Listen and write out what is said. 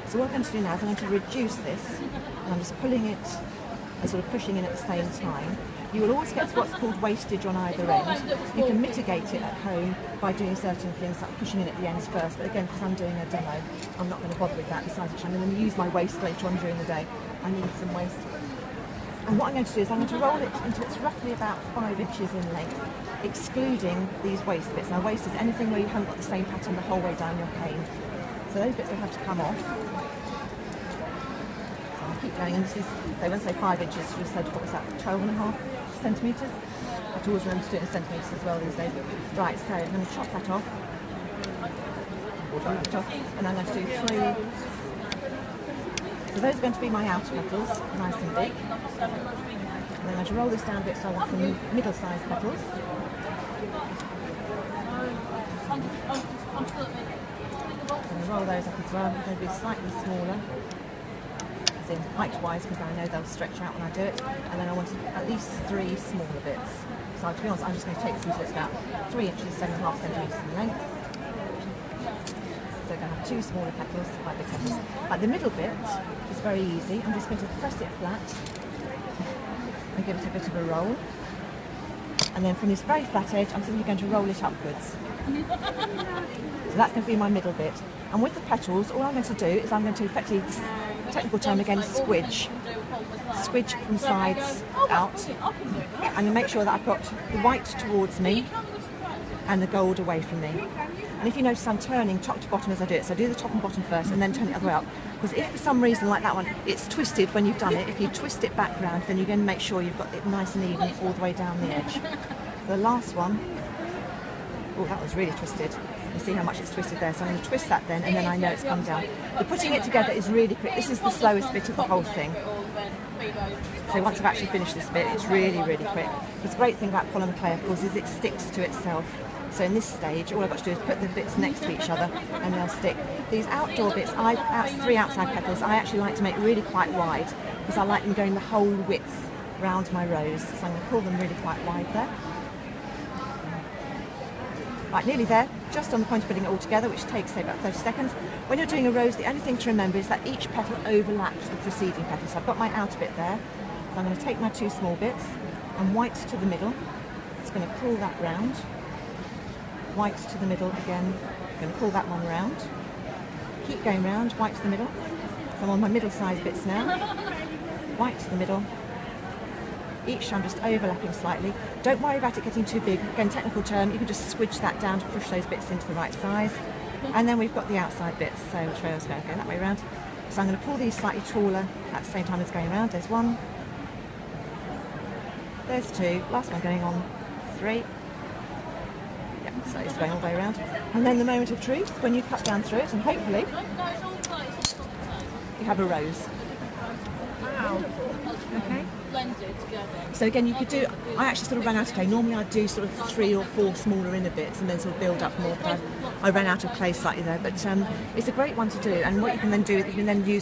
So what I'm going to do now is I'm going to reduce this, and I'm just pulling it and sort of pushing in at the same time. You will always get what's called wastage on either end. You can mitigate it at home by doing certain things like pushing in at the ends first, but again, because I'm doing a demo, I'm not going to bother with that, besides which I'm going to use my waste later on during the day. I need some waste. And what I'm going to do is I'm going to roll it until it's roughly about 5 inches in length, excluding these waste bits. Now waste is anything where you haven't got the same pattern the whole way down your cane. So those bits will have to come off. So I'll keep going, and this is, so when I say 5 inches, you said, what was that, 12.5 centimetres? I have to always remember to do it in centimetres as well these days. Right, so I'm going to chop that off. And I'm going to do 3. So those are going to be my outer petals, nice and big. And then I'm going to roll this down a bit so I want some middle-sized petals. And roll those up as well. They're going to be slightly smaller, as in height-wise, because I know they'll stretch out when I do it. And then I want at least 3 smaller bits. So to be honest, I'm just going to take this until it's about 3 inches, 7.5 centimetres in length. So I'm going to have 2 smaller petals, quite big petals. Like the middle bit is very easy. I'm just going to press it flat and give it a bit of a roll. And then from this very flat edge, I'm simply going to roll it upwards. So that's going to be my middle bit. And with the petals, all I'm going to do is I'm going to effectively, technical term again, squidge. Squidge from sides out. I'm going to make sure that I've got the white towards me and the gold away from me. And if you notice, I'm turning top to bottom as I do it. So I do the top and bottom first and then turn it the other way up. Because if for some reason, like that one, it's twisted when you've done it, if you twist it back round, then you're going to make sure you've got it nice and even all the way down the edge. So the last one, oh, that was really twisted. You see how much it's twisted there. So I'm going to twist that then, and then I know it's come down. The putting it together is really quick. This is the slowest bit of the whole thing. So once I've actually finished this bit, it's really, really quick. The great thing about polymer clay, of course, is it sticks to itself. So in this stage, all I've got to do is put the bits next to each other and they'll stick. These outdoor bits, 3 outside petals, I actually like to make really quite wide because I like them going the whole width round my rose. So I'm going to pull them really quite wide there. Right, nearly there, just on the point of putting it all together, which takes, say, about 30 seconds. When you're doing a rose, the only thing to remember is that each petal overlaps the preceding petal. So I've got my outer bit there. So I'm going to take my 2 small bits and white to the middle. It's going to pull that round. White to the middle again. I'm going to pull that one round. Keep going round, white to the middle. So I'm on my middle-sized bits now. White to the middle. Each I'm just overlapping slightly. Don't worry about it getting too big. Again, technical term, you can just swidge that down to push those bits into the right size. And then we've got the outside bits. So which way I was going? Okay, that way around. So I'm going to pull these slightly taller at the same time as going around. There's 1. There's 2. Last one going on 3. So it's going all the way around. And then the moment of truth, when you cut down through it, and hopefully you have a rose. Wow. Okay. So again, you could do, I actually sort of ran out of clay. Normally I'd do sort of 3 or 4 smaller inner bits and then sort of build up more, but I ran out of clay slightly there. But it's a great one to do, and what you can then do, you can then use